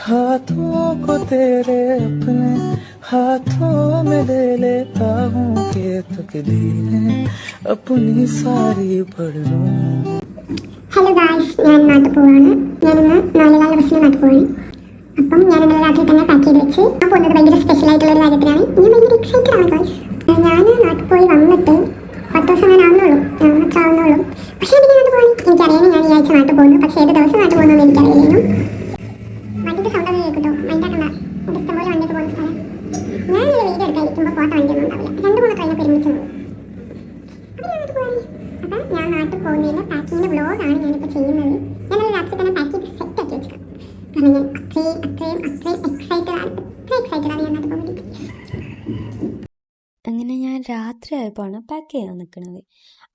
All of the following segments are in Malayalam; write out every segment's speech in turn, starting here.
हाथों को तेरे अपने हाथों में ले लेता हूँ कि तकदीरें अपनी सारी पढ़ लूं. ഹലോ ഗായ്സ്, ഞാൻ നാട്ടിൽ പോവാണ്. ഞാനിന്ന് 4 ബസ്സിന് നാട്ടിൽ പോവാണ്. അപ്പം ഞാൻ ഇന്നലെ രാത്രി തന്നെ പാക്ക് ചെയ്ത് വെച്ച് ഞാൻ പോകുന്നത് ഭയങ്കര സ്പെഷ്യൽ ആയിട്ടുള്ള ഒരു കാര്യത്തിനാണ്. ഞാൻ ഭയങ്കര എക്സൈറ്റഡ് ആണ് ഗായ്സ്. ഞാൻ നാട്ടിൽ പോയി വന്നിട്ട് 10 ദിവസം അങ്ങനെ ആവുന്നുള്ളൂ, അത്ര ആവുന്നുള്ളൂ. പക്ഷേ എനിക്ക് നാട്ടിൽ പോകാൻ എനിക്കറിയാം. ഞാൻ ഈ ആഴ്ച നാട്ടിൽ പോകുന്നു. പക്ഷേ ഏത് ദിവസം നാട്ടിൽ പോകുന്നതെന്ന് എനിക്കറിയില്ലേനും. വണ്ടിൻ്റെ സൗണ്ട് ഒക്കെ കേൾക്കട്ടോ, മൈൻഡാക്കണ്ട. ഇവിടെ ഇഷ്ടംപോലെ വണ്ടിയൊക്കെ പോകുന്ന സ്ഥലം. ഞാനൊരു വീഡിയോ എടുക്കാതിരിക്കുമ്പോൾ പോകാത്ത വണ്ടിയൊന്നും ഉണ്ടാവില്ല. 2-3 ട്രെയിനൊക്കെ ഒരുമിച്ച് പോകും. അപ്പം ഞാൻ നാട്ടിൽ പോകുന്നതിൻ്റെ പാക്കിങ്ങിൻ്റെ വ്ളോഗാണ് ഞാനിപ്പോൾ ചെയ്യുന്നത്. ഞാനത് രാത്രി തന്നെ പാക്ക് ചെയ്ത് സെറ്റ് ആക്കി വെച്ചേക്കാം. കാരണം ഞാൻ അത്രയും എക്സൈറ്റഡ് ആണ് ഞാൻ നാട്ടിൽ പോകാൻ വേണ്ടിയിട്ട്. അങ്ങനെ ഞാൻ രാത്രി ആയപ്പോഴാണ് പാക്ക് ചെയ്യാൻ നിൽക്കുന്നത്.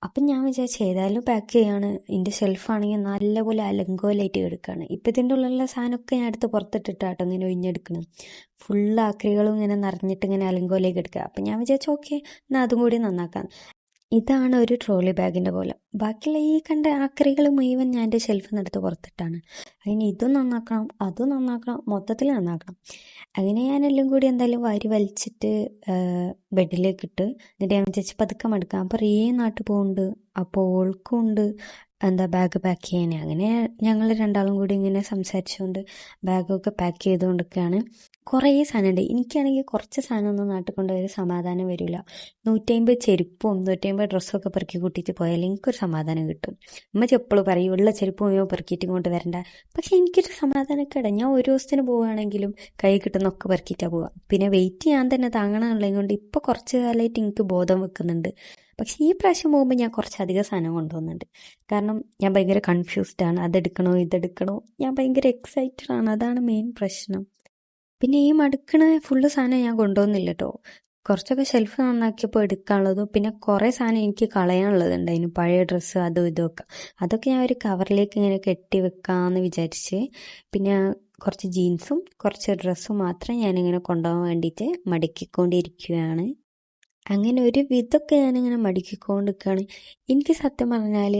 അപ്പം ഞാൻ വിചാരിച്ചു ഏതായാലും പാക്ക് ചെയ്യാണ്. എൻ്റെ ഷെൽഫാണെങ്കിൽ നല്ലപോലെ അലങ്കോലായിട്ട് കിടക്കുകയാണ്. ഇപ്പം ഇതിൻ്റെ ഉള്ളിലുള്ള സാധനമൊക്കെ ഞാൻ എടുത്ത് പുറത്തിട്ടിട്ടാട്ടോ ഇങ്ങനെ ഒഴിഞ്ഞെടുക്കണം. ഫുള്ള് ആക്രികളും ഇങ്ങനെ നിറഞ്ഞിട്ട് ഇങ്ങനെ അലങ്കോലേക്ക് എടുക്കുക. അപ്പം ഞാൻ വിചാരിച്ചു ഓക്കെ, എന്നാൽ അതും കൂടി നന്നാക്കാം. ഇതാണ് ഒരു ട്രോളി ബാഗിൻ്റെ പോലെ. ബാക്കിയുള്ള ഈ കണ്ട ആക്രികൾ മുഴുവൻ ഞാൻ എൻ്റെ ഷെൽഫിൽ നിന്ന് എടുത്ത് പുറത്തിട്ടാണ്. അതിന് ഇതും നന്നാക്കണം, അതും നന്നാക്കണം, മൊത്തത്തിൽ നന്നാക്കണം. അങ്ങനെ ഞാനെല്ലാം കൂടി എന്തായാലും വാരി വലിച്ചിട്ട് ബെഡിലേക്ക് ഇട്ട് എന്നിട്ട് ഞാൻ വിചാരിച്ച് പതുക്കെ മടുക്കാം. അപ്പോൾ റീ നാട്ടിൽ പോകുന്നുണ്ട്, അപ്പോൾ ഓൾക്കും ഉണ്ട് ബാഗ് പാക്ക് ചെയ്യാൻ. അങ്ങനെ ഞങ്ങൾ രണ്ടാളും കൂടി ഇങ്ങനെ സംസാരിച്ചുകൊണ്ട് ബാഗൊക്കെ പാക്ക് ചെയ്തുകൊണ്ടൊക്കെയാണ്. കുറേ സാധനമുണ്ട്. എനിക്കാണെങ്കിൽ കുറച്ച് സാധനമൊന്നും നാട്ടിൽ കൊണ്ടുപോയി സമാധാനം വരില്ല. 150 ചെരുപ്പും 150 ഡ്രസ്സൊക്കെ പെറുക്കി കൂട്ടിയിട്ട് പോയാൽ എനിക്കൊരു സമാധാനം കിട്ടും. ഉമ്മച്ചി എപ്പോഴും പറയും ഉള്ള ചെരുപ്പ് മുഴുവൻ പെറുക്കിയിട്ട് ഇങ്ങോട്ട് വരണ്ട. പക്ഷെ എനിക്കൊരു സമാധാനക്കേടാ. ഞാൻ ഒരു ദിവസത്തിന് പോവുകയാണെങ്കിലും കൈ കിട്ടുന്നൊക്കെ പെറുക്കിയിട്ടാണ് പോവുക. പിന്നെ വെയിറ്റ് ഞാൻ തന്നെ താങ്ങണമെന്നുള്ളത് കൊണ്ട് ഇപ്പോൾ കുറച്ച് കാലമായിട്ട് എനിക്ക് ബോധം വെക്കുന്നുണ്ട്. പക്ഷേ ഈ പ്രാവശ്യം പോകുമ്പോൾ ഞാൻ കുറച്ചധികം സാധനം കൊണ്ടുപോകുന്നുണ്ട്. കാരണം ഞാൻ ഭയങ്കര കൺഫ്യൂസ്ഡ് ആണ്. അതെടുക്കണോ ഇതെടുക്കണോ, ഞാൻ ഭയങ്കര എക്സൈറ്റഡ് ആണ്. അതാണ് മെയിൻ പ്രശ്നം. പിന്നെ ഈ മടുക്കണ ഫുള്ള് സാധനം ഞാൻ കൊണ്ടുപോകുന്നില്ല കേട്ടോ. കുറച്ചൊക്കെ ഷെൽഫ് നന്നാക്കിയപ്പോൾ എടുക്കാനുള്ളതും പിന്നെ കുറേ സാധനം എനിക്ക് കളയാനുള്ളതുണ്ട്. അതിന് പഴയ ഡ്രസ്സ് അതും ഇതുമൊക്കെ. അതൊക്കെ ഞാൻ ഒരു കവറിലേക്ക് ഇങ്ങനെ കെട്ടി വെക്കാമെന്ന് വിചാരിച്ച്. പിന്നെ കുറച്ച് ജീൻസും കുറച്ച് ഡ്രസ്സും മാത്രം ഞാനിങ്ങനെ കൊണ്ടുപോകാൻ വേണ്ടിയിട്ട് മടക്കിക്കൊണ്ടിരിക്കുകയാണ്. അങ്ങനെ ഒരു വിധമൊക്കെ ഞാനിങ്ങനെ മടക്കിക്കൊണ്ടിരിക്കുകയാണ്. എനിക്ക് സത്യം പറഞ്ഞാൽ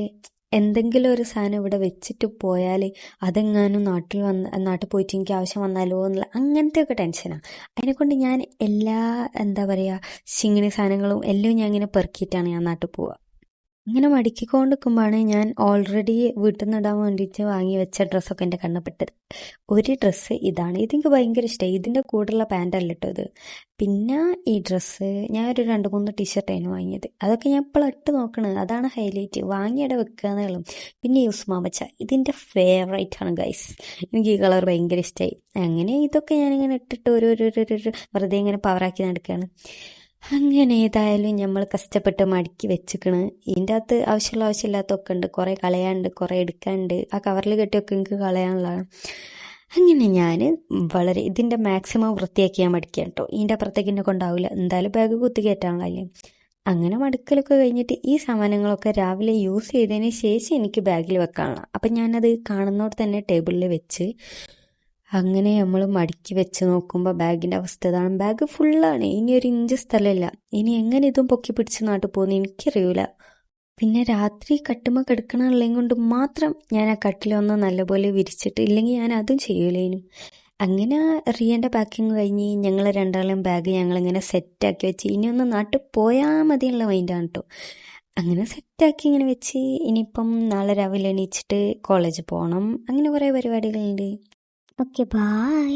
എന്തെങ്കിലും ഒരു സാധനം ഇവിടെ വെച്ചിട്ട് പോയാൽ അതെങ്ങാനും നാട്ടിൽ പോയിട്ട് എനിക്ക് ആവശ്യം വന്നാലോ എന്നുള്ള അങ്ങനത്തെയൊക്കെ ടെൻഷനാണ്. അതിനെക്കൊണ്ട് ഞാൻ എല്ലാ ശിങ്ങിണി സാധനങ്ങളും എല്ലാം ഞാൻ ഇങ്ങനെ പെറുക്കിയിട്ടാണ് ഞാൻ നാട്ടിൽ പോവുക. ഇങ്ങനെ മടക്കിക്കൊണ്ടിരിക്കുമ്പോഴാണ് ഞാൻ ഓൾറെഡി വീട്ടിൽ നിന്ന് ഇടാൻ വേണ്ടിയിട്ട് വാങ്ങി വെച്ച ഡ്രസ്സൊക്കെ എൻ്റെ കണ്ണപ്പെട്ടത്. ഒരു ഡ്രസ്സ് ഇതാണ്. ഇതെനിക്ക് ഭയങ്കര ഇഷ്ടമായി. ഇതിൻ്റെ കൂടെയുള്ള പാൻ്റല്ല കേട്ടോ ഇത്. പിന്നെ ഈ ഡ്രസ്സ് ഞാൻ ഒരു 2-3 ടീഷർട്ടായിരുന്നു വാങ്ങിയത്. അതൊക്കെ ഞാൻ ഇപ്പോൾ ഇട്ട് നോക്കണത്. അതാണ് ഹൈലൈറ്റ്. വാങ്ങിയിടെ വെക്കുക എന്നുള്ളൂ. പിന്നെ ഈ ഉസ്മാൻ ബച്ച ഇതിൻ്റെ ഫേവറേറ്റാണ് ഗൈസ്. എനിക്ക് ഈ കളർ ഭയങ്കര ഇഷ്ടമായി. അങ്ങനെ ഇതൊക്കെ ഞാനിങ്ങനെ ഇട്ടിട്ട് ഒരു വെറുതെ ഇങ്ങനെ പവറാക്കി നടക്കുകയാണ്. അങ്ങനെ ഏതായാലും നമ്മൾ കഷ്ടപ്പെട്ട് മടക്കി വെച്ചിക്കണ്. ഇതിൻ്റെ അകത്ത് ആവശ്യമില്ലാത്തൊക്കെ ഉണ്ട്. കുറേ കളയാനുണ്ട്, കുറേ എടുക്കാനുണ്ട്. ആ കവറിൽ കെട്ടിയൊക്കെ എനിക്ക് കളയാനുള്ളതാണ്. അങ്ങനെ ഞാൻ വളരെ ഇതിൻ്റെ മാക്സിമം വൃത്തിയാക്കി ഞാൻ മടിക്കാം കേട്ടോ. ഇതിൻ്റെ അപ്പുറത്തേക്ക് എന്നെ കൊണ്ടാവില്ല. എന്തായാലും ബാഗ് കുത്തി കയറ്റാനുള്ളതല്ലേ. അങ്ങനെ മടുക്കലൊക്കെ കഴിഞ്ഞിട്ട് ഈ സാമാനങ്ങളൊക്കെ രാവിലെ യൂസ് ചെയ്തതിന് ശേഷം എനിക്ക് ബാഗിൽ വെക്കാനുള്ള. അപ്പം ഞാനത് കാണുന്നോട് തന്നെ ടേബിളിൽ വെച്ച് അങ്ങനെ നമ്മൾ മടക്കി വെച്ച് നോക്കുമ്പോൾ ബാഗിൻ്റെ അവസ്ഥ ഇതാണ്. ബാഗ് ഫുള്ളാണ്. ഇനി ഒരു ഇഞ്ച് സ്ഥലമില്ല. ഇനി എങ്ങനെ ഇതും പൊക്കി പിടിച്ച് നാട്ടിൽ പോകുന്നു എനിക്കറിയൂല. പിന്നെ രാത്രി കട്ടുമ്പോൾ കിടക്കണമുള്ളതും കൊണ്ട് മാത്രം ഞാൻ ആ കട്ടിലൊന്ന് നല്ലപോലെ വിരിച്ചിട്ട്, ഇല്ലെങ്കിൽ ഞാൻ അതും ചെയ്യൂലേനു. അങ്ങനെ റിയൻ്റെ പാക്കിങ് കഴിഞ്ഞ് ഞങ്ങൾ രണ്ടാളും ബാഗ് ഞങ്ങളിങ്ങനെ സെറ്റാക്കി വെച്ച് ഇനിയൊന്ന് നാട്ടിൽ പോയാൽ മതിയുള്ള മൈൻഡാണ് കേട്ടോ. അങ്ങനെ സെറ്റാക്കി ഇങ്ങനെ വെച്ച് ഇനിയിപ്പം നാളെ രാവിലെ എണീച്ചിട്ട് കോളേജിൽ പോകണം. അങ്ങനെ കുറേ പരിപാടികളുണ്ട്. Okay, by.